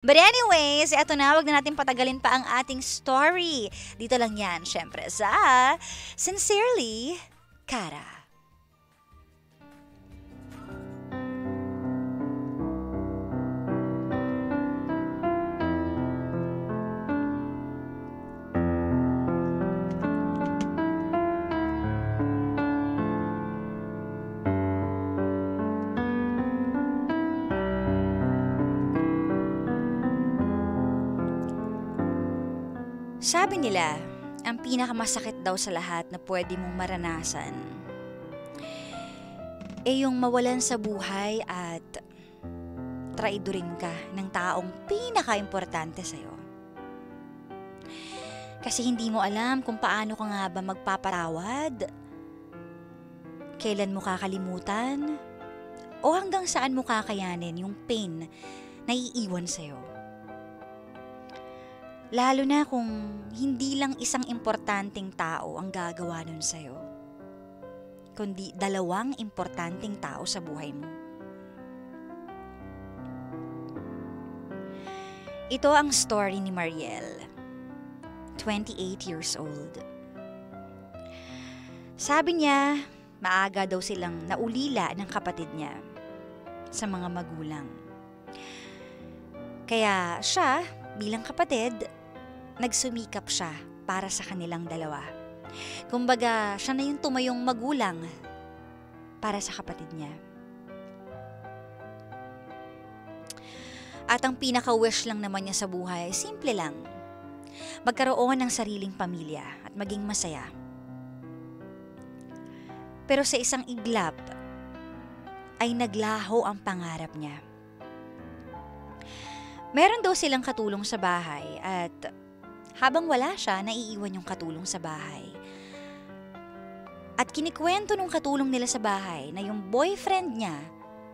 But anyways, eto na, wag na natin patagalin pa ang ating story. Dito lang yan, syempre, sa Sincerely, Kara. Sabi nila, ang pinakamasakit daw sa lahat na pwede mong maranasan yung mawalan sa buhay at traidorin ka ng taong pinaka-importante sa'yo. Kasi hindi mo alam kung paano ka nga ba magpapatawad, kailan mo kakalimutan, o hanggang saan mo kakayanin yung pain na iiwan sa'yo. Lalo na kung hindi lang isang importanteng tao ang gagawa nun sa'yo, kundi dalawang importanteng tao sa buhay mo. Ito ang story ni Mariel, 28 years old. Sabi niya, maaga daw silang naulila ng kapatid niya sa mga magulang. Kaya siya, bilang kapatid, nagsumikap siya para sa kanilang dalawa. Kumbaga, siya na yung tumayong magulang para sa kapatid niya. At ang pinaka-wish lang naman niya sa buhay, simple lang. Magkaroon ng sariling pamilya at maging masaya. Pero sa isang iglap, ay naglaho ang pangarap niya. Meron daw silang katulong sa bahay at habang wala siya, naiiwan yung katulong sa bahay. At kinikwento nung katulong nila sa bahay na yung boyfriend niya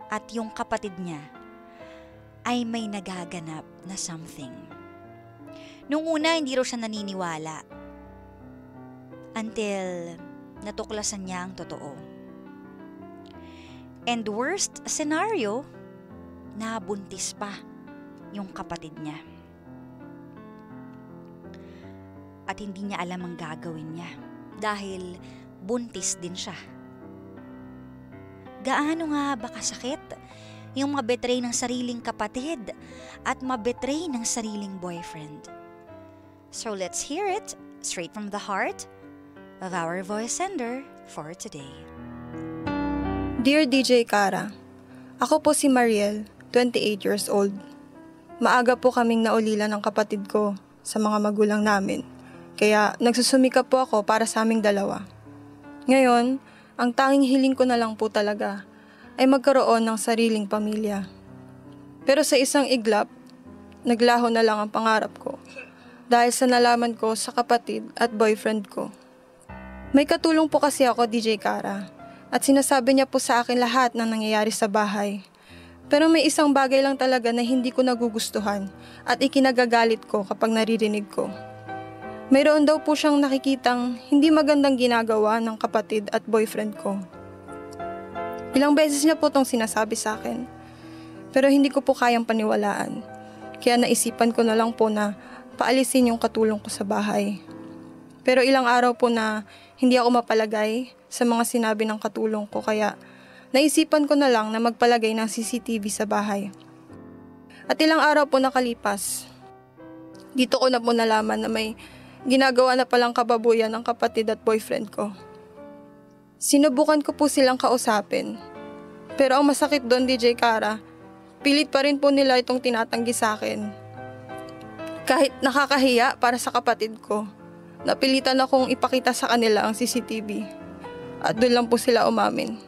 at yung kapatid niya ay may nagaganap na something. Nung una, hindi raw siya naniniwala. Until natuklasan niya ang totoo. And worst scenario, nabuntis pa yung kapatid niya. At hindi niya alam ang gagawin niya dahil buntis din siya. Gaano nga ba kasakit yung mabetray ng sariling kapatid at mabetray ng sariling boyfriend? So let's hear it straight from the heart of our voice sender for today. Dear DJ Kara, ako po si Mariel, 28 years old. Maaga po kaming naulila ng kapatid ko sa mga magulang namin. Kaya nagsusumikap po ako para sa aming dalawa. Ngayon, ang tanging hiling ko na lang po talaga ay magkaroon ng sariling pamilya. Pero sa isang iglap, naglaho na lang ang pangarap ko dahil sa nalaman ko sa kapatid at boyfriend ko. May katulong po kasi ako, DJ Kara, at sinasabi niya po sa akin lahat ng nangyayari sa bahay. Pero may isang bagay lang talaga na hindi ko nagugustuhan at ikinagagalit ko kapag naririnig ko. Mayroon daw po siyang nakikitang hindi magandang ginagawa ng kapatid at boyfriend ko. Ilang beses niya po itong sinasabi sa akin, pero hindi ko po kayang paniwalaan. Kaya naisipan ko na lang po na paalisin yung katulong ko sa bahay. Pero ilang araw po na hindi ako mapalagay sa mga sinabi ng katulong ko, kaya naisipan ko na lang na magpalagay ng CCTV sa bahay. At ilang araw po nakalipas, dito ko na po nalaman na may ginagawa na palang kababuyan ng kapatid at boyfriend ko. Sinubukan ko po silang kausapin. Pero ang masakit doon, DJ Kara, pilit pa rin po nila itong tinatanggi sa akin. Kahit nakakahiya para sa kapatid ko, napilitan akong ipakita sa kanila ang CCTV. At doon lang po sila umamin.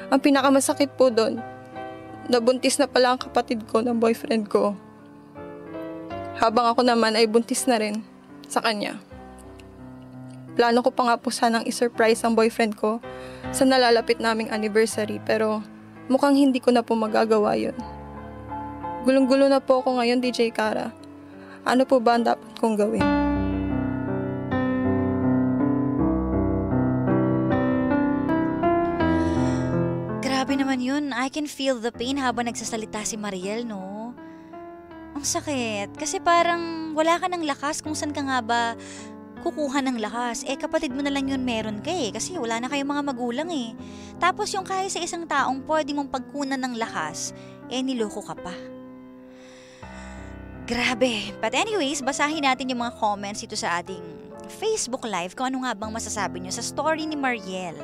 Ang pinakamasakit po doon, nabuntis na pala ang kapatid ko ng boyfriend ko. Habang ako naman ay buntis na rin sa kanya. Plano ko pa nga po sanang isurprise ang boyfriend ko sa nalalapit naming anniversary, pero mukhang hindi ko na po magagawa yun. Gulong-gulo na po ako ngayon, DJ Kara. Ano po ba ang dapat kong gawin? Grabe naman yun. I can feel the pain habang nagsasalita si Mariel, no? Ang sakit. Kasi parang wala ka ng lakas kung saan ka nga ba kukuha ng lakas. Kapatid mo na lang yun meron ka kasi wala na kayong mga magulang Tapos yung kaya sa isang taong pwede mong pagkunan ng lakas, niloko ka pa. Grabe. But anyways, basahin natin yung mga comments ito sa ating Facebook Live kung ano nga bang masasabi nyo sa story ni Mariel.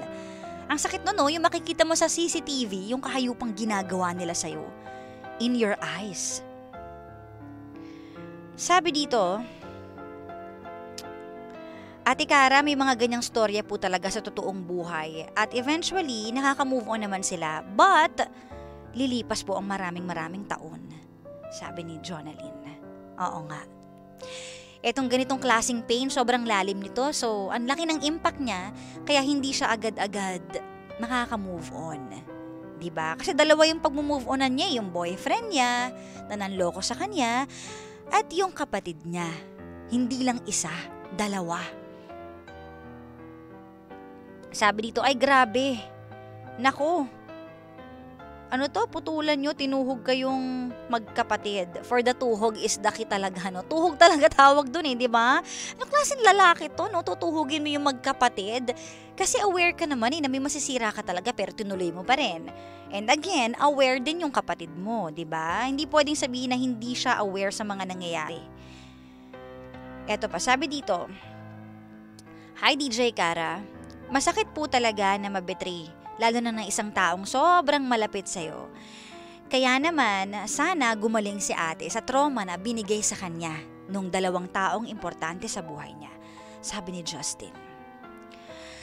Ang sakit yung makikita mo sa CCTV, yung kahayupang ginagawa nila sa'yo. In your eyes. Sabi dito, Ate Cara, may mga ganyang storya po talaga sa totoong buhay. At eventually, nakaka-move on naman sila. But, lilipas po ang maraming taon. Sabi ni Jonalyn. Oo nga. Etong ganitong klaseng pain, sobrang lalim nito. So, ang laki ng impact niya, kaya hindi siya agad-agad nakaka-move on. Diba? Kasi dalawa yung pag-move onan niya, yung boyfriend niya, na nanloko sa kanya, at yung kapatid niya. Hindi lang isa, dalawa. Sabi dito, ay grabe. Nako. Ano to? Putulan nyo, tinuhog kayong magkapatid. For the tuhog is daki talaga, Tuhog talaga tawag dun di ba? Anong klaseng lalaki to, Tutuhugin mo yung magkapatid. Kasi aware ka naman na may masisira ka talaga pero tinuloy mo pa rin. And again, aware din yung kapatid mo, di ba? Hindi pwedeng sabihin na hindi siya aware sa mga nangyayari. Eto pa, sabi dito, Hi DJ Cara, masakit po talaga na mabetray, lalo na ng isang taong sobrang malapit sa'yo. Kaya naman, sana gumaling si ate sa trauma na binigay sa kanya nung dalawang taong importante sa buhay niya. Sabi ni Justin.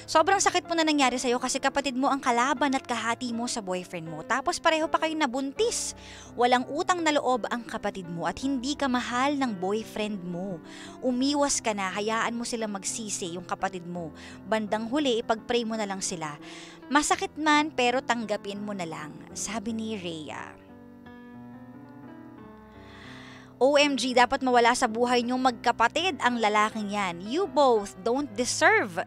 Sobrang sakit po na nangyari sa'yo kasi kapatid mo ang kalaban at kahati mo sa boyfriend mo. Tapos pareho pa kayo nabuntis. Walang utang na loob ang kapatid mo at hindi ka mahal ng boyfriend mo. Umiwas ka na, hayaan mo sila magsisi yung kapatid mo. Bandang huli, ipag-pray mo na lang sila. Masakit man pero tanggapin mo na lang, sabi ni Rhea. OMG, dapat mawala sa buhay niyong magkapatid ang lalaking yan. You both don't deserve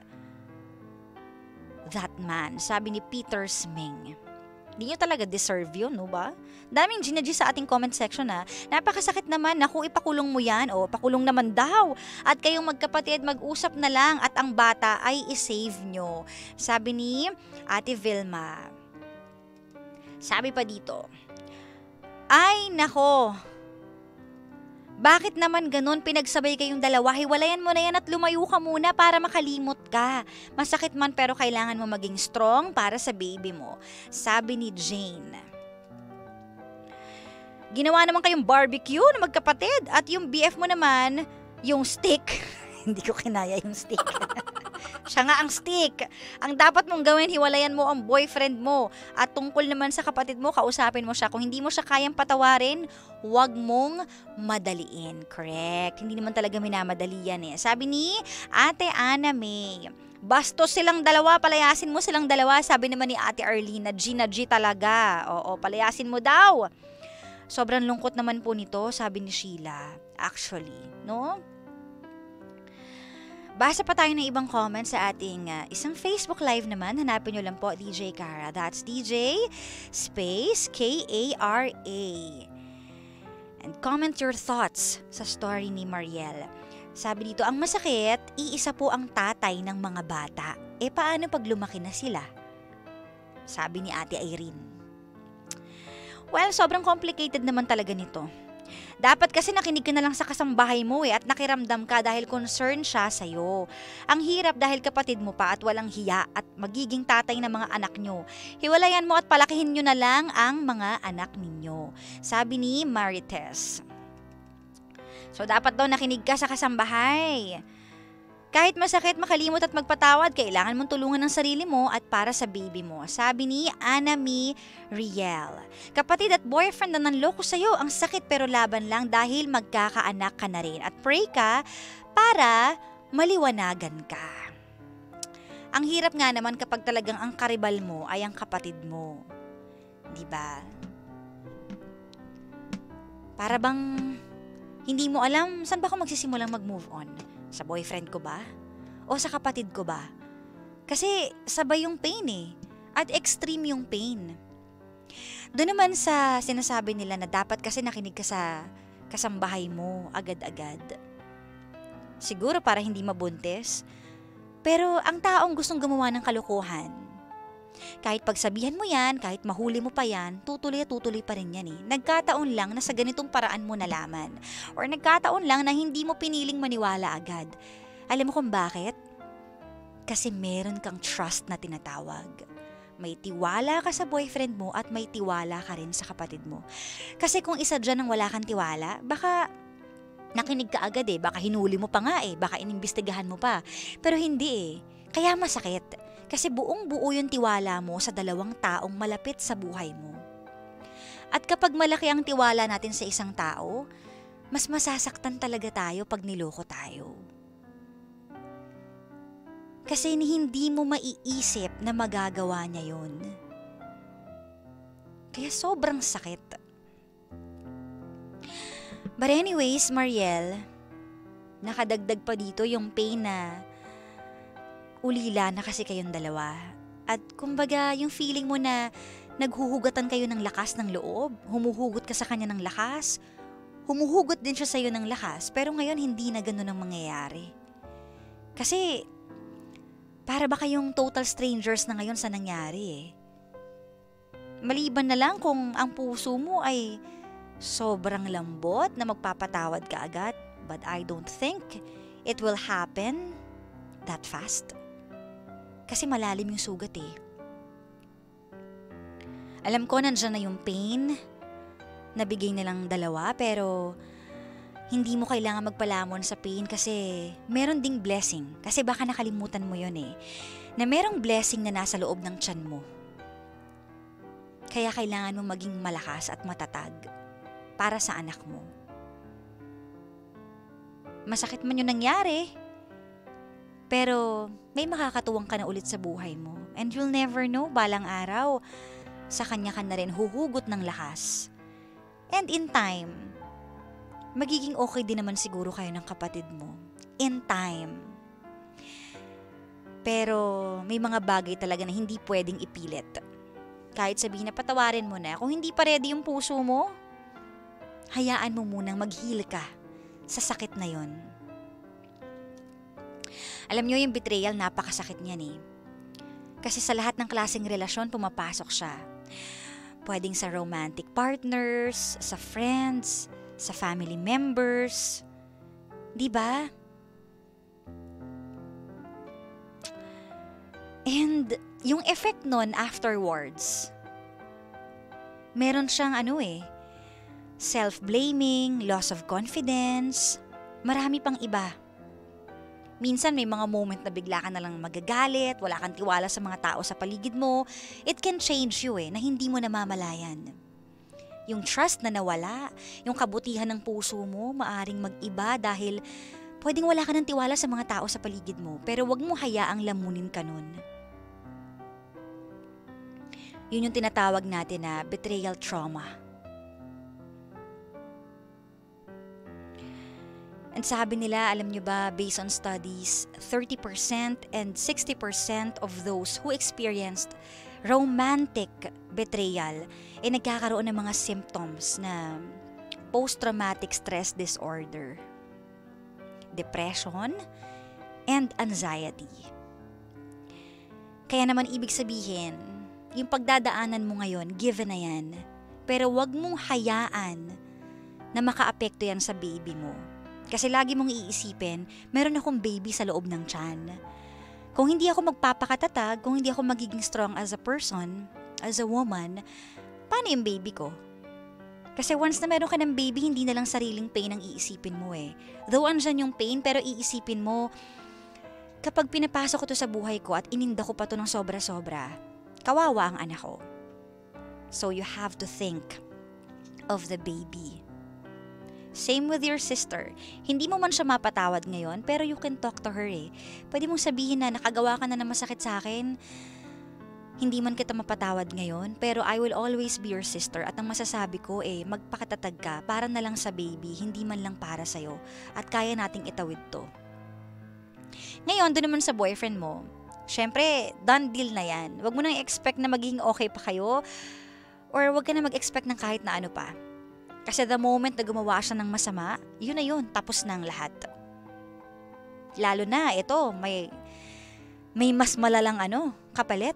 that man, sabi ni Peter Sming. Hindi nyo talaga deserve yun, ba? Daming ginaji sa ating comment section Napakasakit naman, naku, ipakulong mo yan, pakulong naman daw. At kayong magkapatid, mag-usap na lang at ang bata ay isave nyo. Sabi ni Ate Vilma. Sabi pa dito, ay nako, bakit naman ganun? Pinagsabay kayong dalawa, hiwalayan mo na yan at lumayo ka muna para makalimot ka. Masakit man pero kailangan mo maging strong para sa baby mo. Sabi ni Jane. Ginawa naman kayong barbecue na magkapatid at yung BF mo naman, yung stick. Hindi ko kinaya yung stick. Siya nga ang stick. Ang dapat mong gawin, hiwalayan mo ang boyfriend mo. At tungkol naman sa kapatid mo, kausapin mo siya. Kung hindi mo siya kayang patawarin, huwag mong madaliin. Correct. Hindi naman talaga minamadali yan Sabi ni Ate Ana May, bastos silang dalawa, palayasin mo silang dalawa. Sabi naman ni Ate Arlene, G na G talaga. Oo, palayasin mo daw. Sobrang lungkot naman po nito, sabi ni Sheila. Actually, Basa pa tayo ng ibang comments sa ating isang Facebook Live naman. Hanapin nyo lang po DJ Cara. That's DJ space K-A-R-A. And comment your thoughts sa story ni Mariel. Sabi dito, ang masakit, iisa po ang tatay ng mga bata. Paano pag lumaki na sila? Sabi ni Ate Irene. Well, sobrang complicated naman talaga nito. Dapat kasi nakinig ka na lang sa kasambahay mo at nakiramdam ka dahil concern siya sa'yo. Ang hirap dahil kapatid mo pa at walang hiya at magiging tatay ng mga anak nyo. Hiwalayan mo at palakihin nyo na lang ang mga anak ninyo. Sabi ni Marites. So dapat daw nakinig ka sa kasambahay. Kahit masakit, makalimot at magpatawad, kailangan mong tulungan ng sarili mo at para sa baby mo. Sabi ni Anami Riel. Kapatid at boyfriend na nanloko sa'yo, ang sakit pero laban lang dahil magkakaanak ka na rin. At pray ka para maliwanagan ka. Ang hirap nga naman kapag talagang ang karibal mo ay ang kapatid mo. Diba? Para bang hindi mo alam saan ba ako magsisimulang mag-move on? Sa boyfriend ko ba? O sa kapatid ko ba? Kasi sabay yung pain at extreme yung pain. Doon naman sa sinasabi nila na dapat kasi nakinig ka sa kasambahay mo agad-agad. Siguro para hindi mabuntis. Pero ang taong gustong gumawa ng kalokohan, kahit pagsabihan mo yan, kahit mahuli mo pa yan, tutuloy pa rin yan eh. Nagkataon lang na sa ganitong paraan mo nalaman. Or nagkataon lang na hindi mo piniling maniwala agad. Alam mo kung bakit? Kasi meron kang trust na tinatawag. May tiwala ka sa boyfriend mo at may tiwala ka rin sa kapatid mo. Kasi kung isa dyan ang wala kang tiwala, baka nakinig ka agad eh, baka hinuli mo pa nga eh, baka inimbestigahan mo pa. Pero hindi eh, kaya masakit. Kasi buong buo yung tiwala mo sa dalawang taong malapit sa buhay mo. At kapag malaki ang tiwala natin sa isang tao, mas masasaktan talaga tayo pag niloko tayo. Kasi hindi mo maiisip na magagawa niya yun. Kaya sobrang sakit. But anyways, Mariel, nakadagdag pa dito yung pain na ulila na kasi kayong dalawa. At kumbaga, yung feeling mo na naghuhugatan kayo ng lakas ng loob, humuhugot ka sa kanya ng lakas, humuhugot din siya sa'yo ng lakas, pero ngayon hindi na ganun ang mangyayari. Kasi, para ba kayong total strangers na ngayon sa nangyari eh. Maliban na lang kung ang puso mo ay sobrang lambot na magpapatawad ka agad, but I don't think it will happen that fast. Kasi malalim yung sugat eh. Alam ko nandiyan na yung pain na bigay nilang dalawa, pero hindi mo kailangan magpalamon sa pain kasi meron ding blessing. Kasi baka nakalimutan mo yun eh. Na merong blessing na nasa loob ng tiyan mo. Kaya kailangan mo maging malakas at matatag para sa anak mo. Masakit man yung nangyari, pero may makakatuwang ka na ulit sa buhay mo. And you'll never know, balang araw, sa kanya ka na rin huhugot ng lakas. And in time, magiging okay din naman siguro kayo ng kapatid mo. In time. Pero may mga bagay talaga na hindi pwedeng ipilit. Kahit sabihin na patawarin mo na, kung hindi pa ready yung puso mo, hayaan mo munang mag-heal ka sa sakit na yon. Alam nyo yung betrayal, napakasakit niyan eh. Kasi sa lahat ng klaseng relasyon, pumapasok siya. Pwedeng sa romantic partners, sa friends, sa family members. Di ba? And yung effect nun afterwards, meron siyang self-blaming, loss of confidence, marami pang iba. Minsan may mga moment na bigla ka na lang magagalit, wala kang tiwala sa mga tao sa paligid mo. It can change you na hindi mo namamalayan. Yung trust na nawala, yung kabutihan ng puso mo, maaring mag-iba dahil pwedeng wala ka ng tiwala sa mga tao sa paligid mo, pero wag mo hayaang lamunin ka nun. Yun yung tinatawag natin na betrayal trauma. And sabi nila, alam nyo ba, based on studies, 30% and 60% of those who experienced romantic betrayal ay nagkakaroon ng mga symptoms na post-traumatic stress disorder, depression, and anxiety. Kaya naman ibig sabihin, yung pagdadaanan mo ngayon, given na yan, pero wag mong hayaan na makaapekto yan sa baby mo. Kasi lagi mong iisipin, meron akong baby sa loob ng tiyan. Kung hindi ako magpapakatatag, kung hindi ako magiging strong as a person, as a woman, paano yung baby ko? Kasi once na meron ka ng baby, hindi na lang sariling pain ang iisipin mo eh. Though andyan yung pain, pero iisipin mo, kapag pinapasok ko to sa buhay ko at ininda ko pa to ng sobra-sobra, kawawa ang anak ko. So you have to think of the baby. Same with your sister. Hindi mo man siya mapatawad ngayon, pero you can talk to her eh. Pwede mong sabihin na nakagawa ka na ng masakit sa akin. Hindi man kita mapatawad ngayon, pero I will always be your sister. At ang masasabi ko magpakatatag ka para na lang sa baby, hindi man lang para sa'yo. At kaya nating itawid to. Ngayon, doon naman sa boyfriend mo, syempre, done deal na yan. Huwag mo nang expect na magiging okay pa kayo, or huwag ka na mag-expect ng kahit na ano pa. Kasi the moment na gumawa siya ng masama, yun na yun, tapos na ang lahat. Lalo na, ito, may mas malalang kapalit.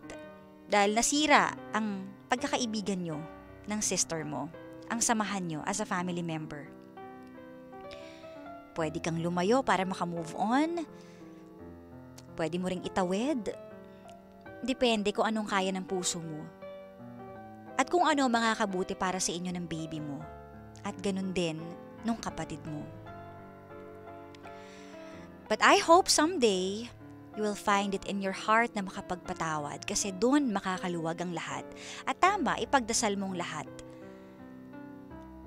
Dahil nasira ang pagkakaibigan nyo ng sister mo, ang samahan nyo as a family member. Pwede kang lumayo para makamove on. Pwede mo ring itawid. Depende kung anong kaya ng puso mo. At kung ano makakabuti para sa inyo ng baby mo. At ganun din nung kapatid mo. But I hope someday, you will find it in your heart na makapagpatawad kasi doon makakaluwag ang lahat. At tama, ipagdasal mong lahat.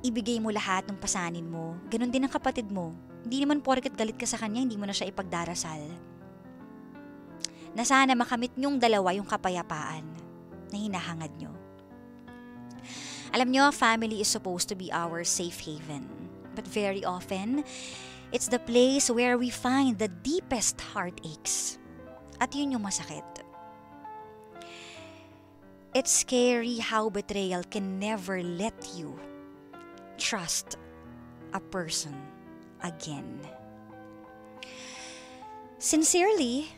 Ibigay mo lahat ng pasanin mo. Ganun din ang kapatid mo. Hindi naman porket galit ka sa kanya, hindi mo na siya ipagdarasal. Na sana makamit nyong dalawa yung kapayapaan na hinahangad nyo. Alam nyo, family is supposed to be our safe haven. But very often, it's the place where we find the deepest heartaches. At yun yung masakit. It's scary how betrayal can never let you trust a person again. Sincerely,